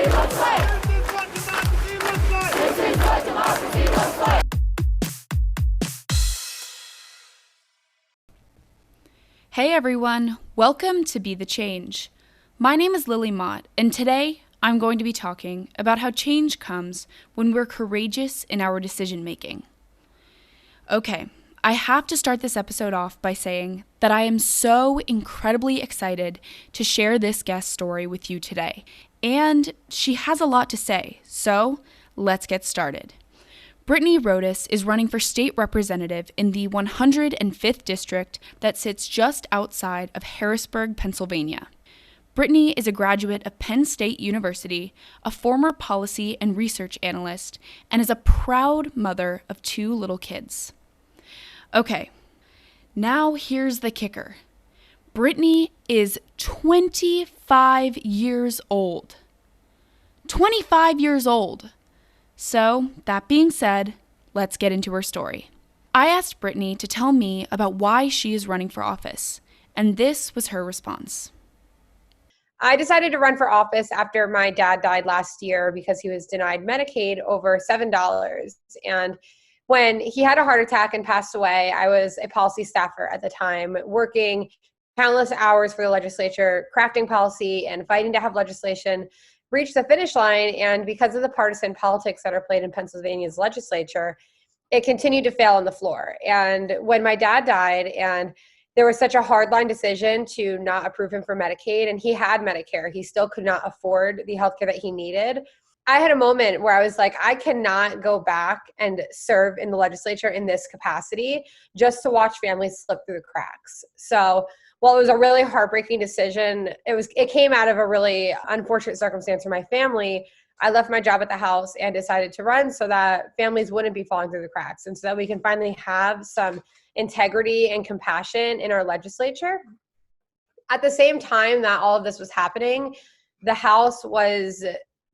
looks like. This is what democracy looks like. This is what democracy looks like. Hey everyone, welcome to Be the Change. My name is Lily Mott, and today I'm going to be talking about how change comes when we're courageous in our decision making. Okay, I have to start this episode off by saying that I am so incredibly excited to share this guest story with you today, and she has a lot to say, so let's get started. Brittney Rodas is running for state representative in the 105th district that sits just outside of Harrisburg, Pennsylvania. Brittney is a graduate of Penn State University, a former policy and research analyst, and is a proud mother of 2 little kids. Okay, now here's the kicker. Brittney is 25 years old. 25 years old! So, that being said, let's get into her story. I asked Brittney to tell me about why she is running for office, and this was her response. I decided to run for office after my dad died last year because he was denied Medicaid over $7. And when he had a heart attack and passed away, I was a policy staffer at the time, working countless hours for the legislature, crafting policy and fighting to have legislation reach the finish line. And because of the partisan politics that are played in Pennsylvania's legislature, it continued to fail on the floor. And when my dad died, and there was such a hardline decision to not approve him for Medicaid, and he had Medicare, he still could not afford the healthcare that he needed. I had a moment where I was like, I cannot go back and serve in the legislature in this capacity just to watch families slip through the cracks. So while it was a really heartbreaking decision, it came out of a really unfortunate circumstance for my family. I left my job at the House and decided to run so that families wouldn't be falling through the cracks, and so that we can finally have some integrity and compassion in our legislature. At the same time that all of this was happening, the House was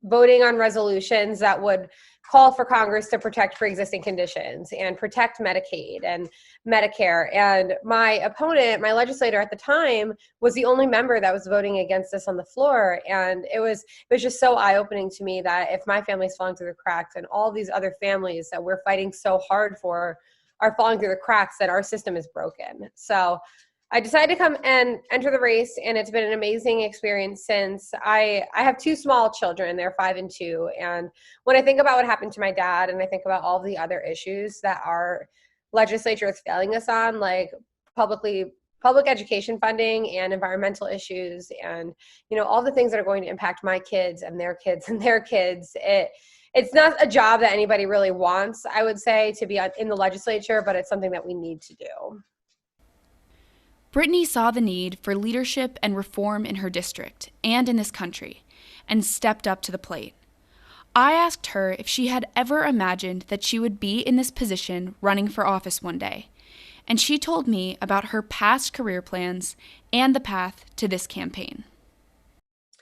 voting on resolutions that would call for Congress to protect pre-existing conditions and protect Medicaid and Medicare. And my opponent, my legislator at the time, was the only member that was voting against this on the floor. And it was just so eye-opening to me that if my family's falling through the cracks and all these other families that we're fighting so hard for are falling through the cracks, that our system is broken. So I decided to come and enter the race, and it's been an amazing experience since. I have 2 small children. They're 5 and 2. And when I think about what happened to my dad, and I think about all the other issues that our legislature is failing us on, like public education funding and environmental issues, and all the things that are going to impact my kids and their kids and their kids, it's not a job that anybody really wants, I would say, to be in the legislature, but it's something that we need to do. Brittney saw the need for leadership and reform in her district and in this country, and stepped up to the plate. I asked her if she had ever imagined that she would be in this position running for office one day, and she told me about her past career plans and the path to this campaign.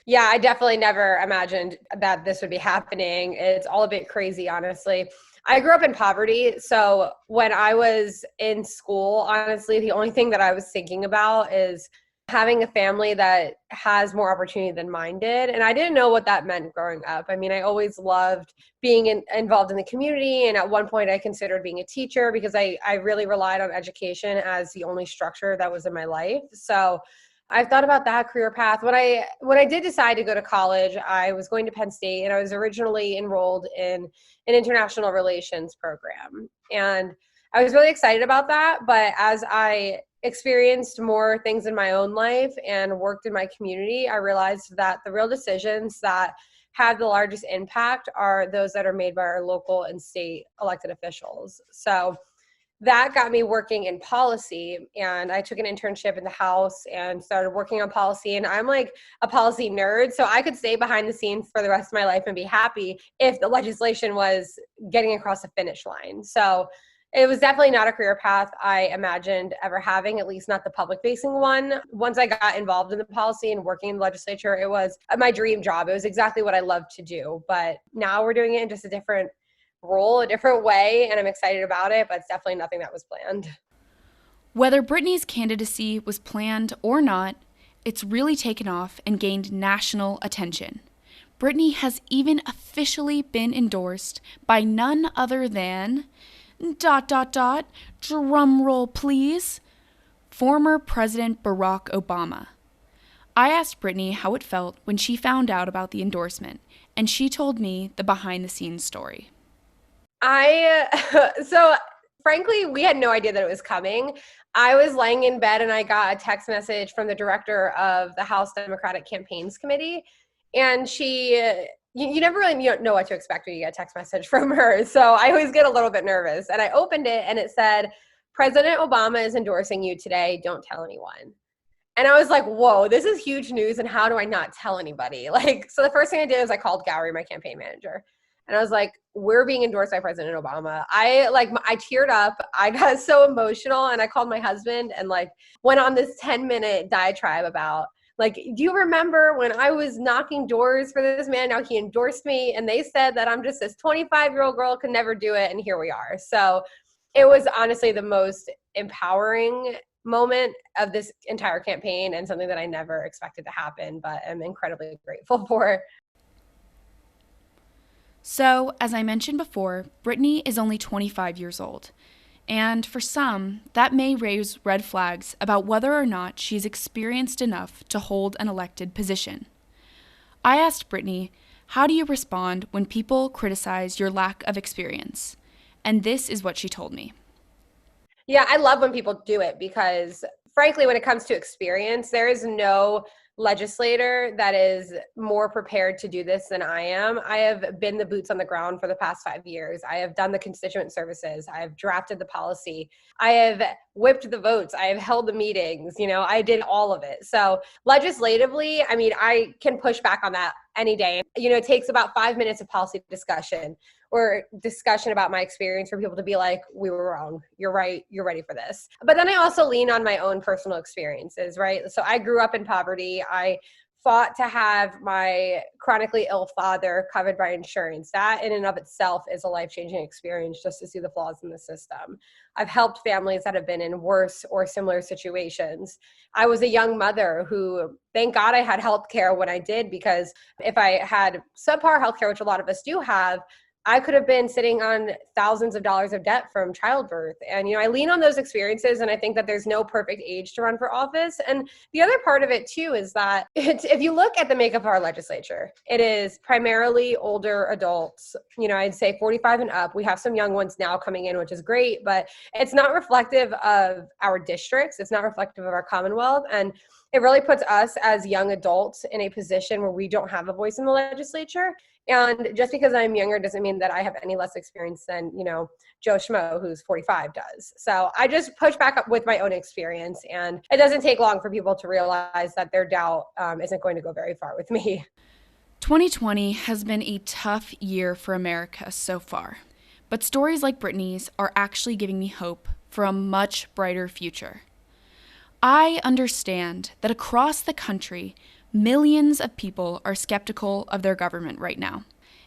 Yeah, I definitely never imagined that this would be happening. It's all a bit crazy, honestly. I grew up in poverty, so when I was in school, honestly, the only thing that I was thinking about is having a family that has more opportunity than mine did. And I didn't know what that meant growing up. I mean, I always loved being involved in the community, and at one point I considered being a teacher because I really relied on education as the only structure that was in my life. So I've thought about that career path. When I did decide to go to college, I was going to Penn State, and I was originally enrolled in an international relations program. And I was really excited about that. But as I experienced more things in my own life and worked in my community, I realized that the real decisions that have the largest impact are those that are made by our local and state elected officials. So that got me working in policy, and I took an internship in the House and started working on policy. And I'm like a policy nerd, so I could stay behind the scenes for the rest of my life and be happy if the legislation was getting across the finish line. So it was definitely not a career path I imagined ever having, at least not the public-facing one. Once I got involved in the policy and working in the legislature, it was my dream job. It was exactly what I loved to do. But now we're doing it in just a different role, a different way, and I'm excited about it, but it's definitely nothing that was planned. Whether Brittney's candidacy was planned or not, it's really taken off and gained national attention. Brittney has even officially been endorsed by none other than ... drum roll please, former President Barack Obama. I asked Brittney how it felt when she found out about the endorsement, and she told me the behind-the-scenes story. So frankly, we had no idea that it was coming. I was laying in bed and I got a text message from the director of the House Democratic Campaigns Committee. And you never really know what to expect when you get a text message from her. So I always get a little bit nervous. And I opened it and it said, President Obama is endorsing you today. Don't tell anyone. And I was like, whoa, this is huge news. And how do I not tell anybody? So the first thing I did is I called Gowrie, my campaign manager. And I was like, we're being endorsed by President Obama. I teared up. I got so emotional and I called my husband and went on this 10-minute diatribe about do you remember when I was knocking doors for this man? Now he endorsed me and they said that I'm just this 25-year-old girl could never do it. And here we are. So it was honestly the most empowering moment of this entire campaign and something that I never expected to happen, but I'm incredibly grateful for. So, as I mentioned before, Brittney is only 25 years old. And for some, that may raise red flags about whether or not she's experienced enough to hold an elected position. I asked Brittney, how do you respond when people criticize your lack of experience? And this is what she told me. Yeah, I love when people do it because, frankly, when it comes to experience, there is no legislator that is more prepared to do this than I am. I have been the boots on the ground for the past 5 years. I have done the constituent services. I have drafted the policy. I have whipped the votes. I have held the meetings. I did all of it. So legislatively, I can push back on that any day. It takes about 5 minutes of policy discussion or discussion about my experience for people to be like, we were wrong. You're right. You're ready for this. But then I also lean on my own personal experiences, right? So I grew up in poverty. I fought to have my chronically ill father covered by insurance. That in and of itself is a life-changing experience just to see the flaws in the system. I've helped families that have been in worse or similar situations. I was a young mother who, thank God I had healthcare when I did, because if I had subpar healthcare, which a lot of us do have, I could have been sitting on thousands of dollars of debt from childbirth. And, I lean on those experiences, and I think that there's no perfect age to run for office. And the other part of it too is that if you look at the makeup of our legislature, it is primarily older adults, I'd say 45 and up. We have some young ones now coming in, which is great, but it's not reflective of our districts. It's not reflective of our Commonwealth. And it really puts us as young adults in a position where we don't have a voice in the legislature. And just because I'm younger doesn't mean that I have any less experience than, Joe Schmo, who's 45 does. So I just push back up with my own experience. And it doesn't take long for people to realize that their doubt isn't going to go very far with me. 2020 has been a tough year for America so far. But stories like Brittney's are actually giving me hope for a much brighter future. I understand that across the country, millions of people are skeptical of their government right now,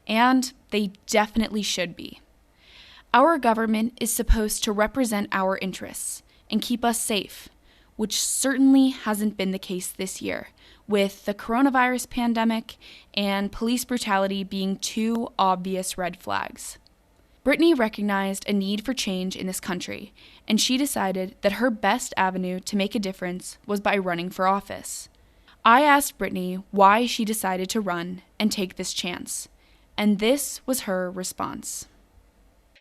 and they definitely should be. Our government is supposed to represent our interests and keep us safe, which certainly hasn't been the case this year, with the coronavirus pandemic and police brutality being two obvious red flags. Brittney recognized a need for change in this country, and she decided that her best avenue to make a difference was by running for office. I asked Brittney why she decided to run and take this chance, and this was her response.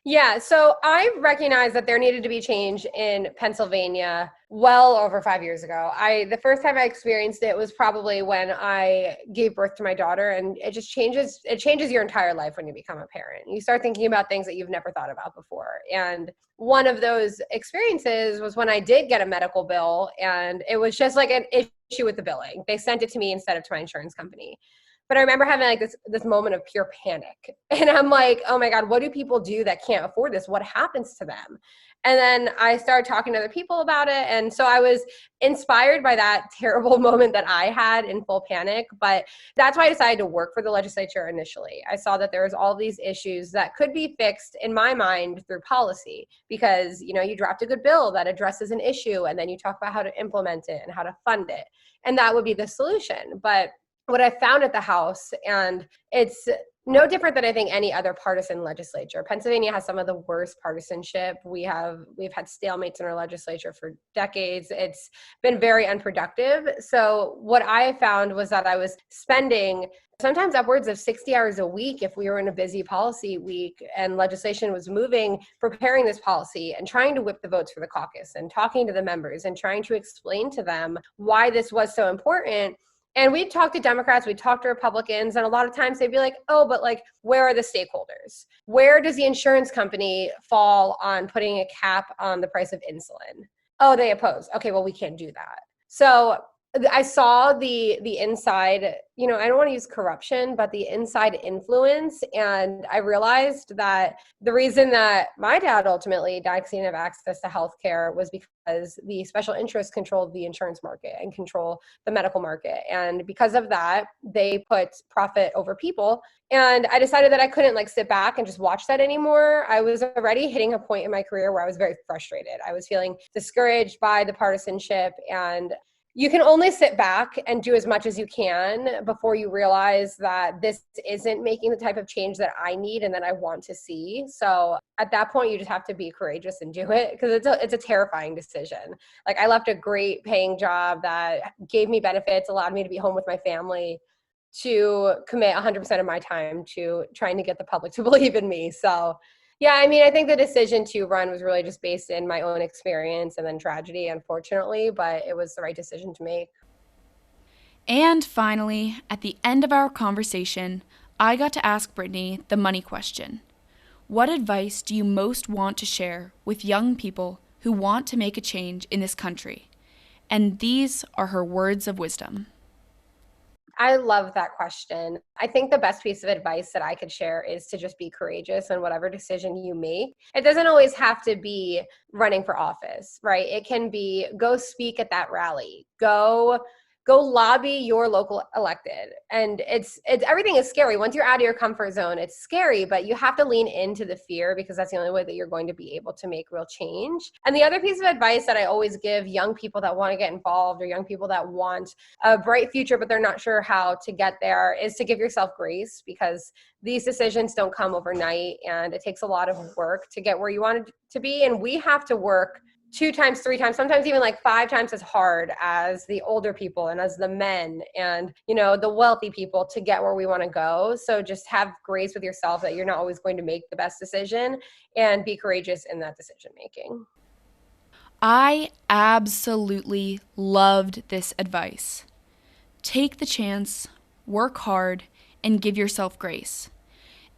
Yeah, so I recognized that there needed to be change in Pennsylvania well over 5 years ago. The first time I experienced it was probably when I gave birth to my daughter, and it changes your entire life when you become a parent. You start thinking about things that you've never thought about before. And one of those experiences was when I did get a medical bill, and it was just like an issue with the billing. They sent it to me instead of to my insurance company. But I remember having this moment of pure panic. And I'm like, oh my God, what do people do that can't afford this? What happens to them? And then I started talking to other people about it. And so I was inspired by that terrible moment that I had in full panic. But that's why I decided to work for the legislature initially. I saw that there was all these issues that could be fixed in my mind through policy, because, you draft a good bill that addresses an issue and then you talk about how to implement it and how to fund it. And that would be the solution. But what I found at the House, and it's no different than I think any other partisan legislature. Pennsylvania has some of the worst partisanship. We've had stalemates in our legislature for decades. It's been very unproductive. So what I found was that I was spending sometimes upwards of 60 hours a week if we were in a busy policy week and legislation was moving, preparing this policy and trying to whip the votes for the caucus and talking to the members and trying to explain to them why this was so important. And we'd talk to Democrats, we'd talk to Republicans, and a lot of times they'd be like, oh, but like, where are the stakeholders? Where does the insurance company fall on putting a cap on the price of insulin? Oh, they oppose. Okay, well, we can't do that. So I saw the inside, I don't want to use corruption, but the inside influence. And I realized that the reason that my dad ultimately died because he didn't have access to healthcare was because the special interests controlled the insurance market and control the medical market. And because of that, they put profit over people. And I decided that I couldn't sit back and just watch that anymore. I was already hitting a point in my career where I was very frustrated. I was feeling discouraged by the partisanship, and you can only sit back and do as much as you can before you realize that this isn't making the type of change that I need and that I want to see. So at that point, you just have to be courageous and do it, because it's a terrifying decision. I left a great paying job that gave me benefits, allowed me to be home with my family, to commit 100% of my time to trying to get the public to believe in me. So yeah, I think the decision to run was really just based in my own experience and then tragedy, unfortunately, but it was the right decision to make. And finally, at the end of our conversation, I got to ask Brittney the money question. What advice do you most want to share with young people who want to make a change in this country? And these are her words of wisdom. I love that question. I think the best piece of advice that I could share is to just be courageous in whatever decision you make. It doesn't always have to be running for office, right? It can be go speak at that rally, go lobby your local elected. And it's everything is scary. Once you're out of your comfort zone, it's scary, but you have to lean into the fear, because that's the only way that you're going to be able to make real change. And the other piece of advice that I always give young people that want to get involved, or young people that want a bright future, but they're not sure how to get there, is to give yourself grace, because these decisions don't come overnight and it takes a lot of work to get where you want it to be. And we have to work 2 times, 3 times, sometimes even 5 times as hard as the older people and as the men and, the wealthy people to get where we want to go. So just have grace with yourself that you're not always going to make the best decision, and be courageous in that decision making. I absolutely loved this advice. Take the chance, work hard, and give yourself grace.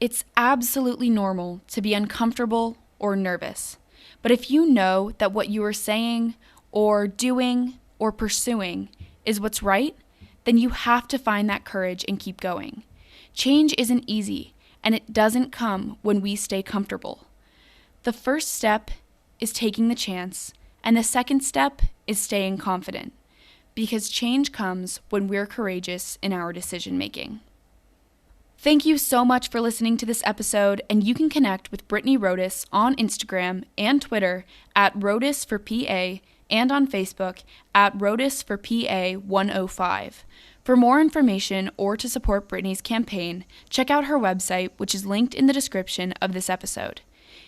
It's absolutely normal to be uncomfortable or nervous. But if you know that what you are saying or doing or pursuing is what's right, then you have to find that courage and keep going. Change isn't easy, and it doesn't come when we stay comfortable. The first step is taking the chance, and the second step is staying confident, because change comes when we're courageous in our decision making. Thank you so much for listening to this episode, and you can connect with Brittney Rodas on Instagram and Twitter at RodasForPA, and on Facebook at RodasForPA105. For more information or to support Brittney's campaign, check out her website, which is linked in the description of this episode.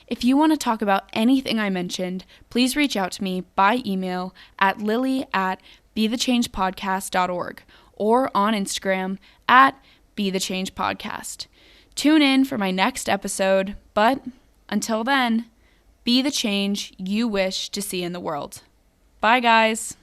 If you want to talk about anything I mentioned, please reach out to me by email at lily@bethechangepodcast.org or on Instagram at Be the Change Podcast. Tune in for my next episode, but until then, be the change you wish to see in the world. Bye, guys.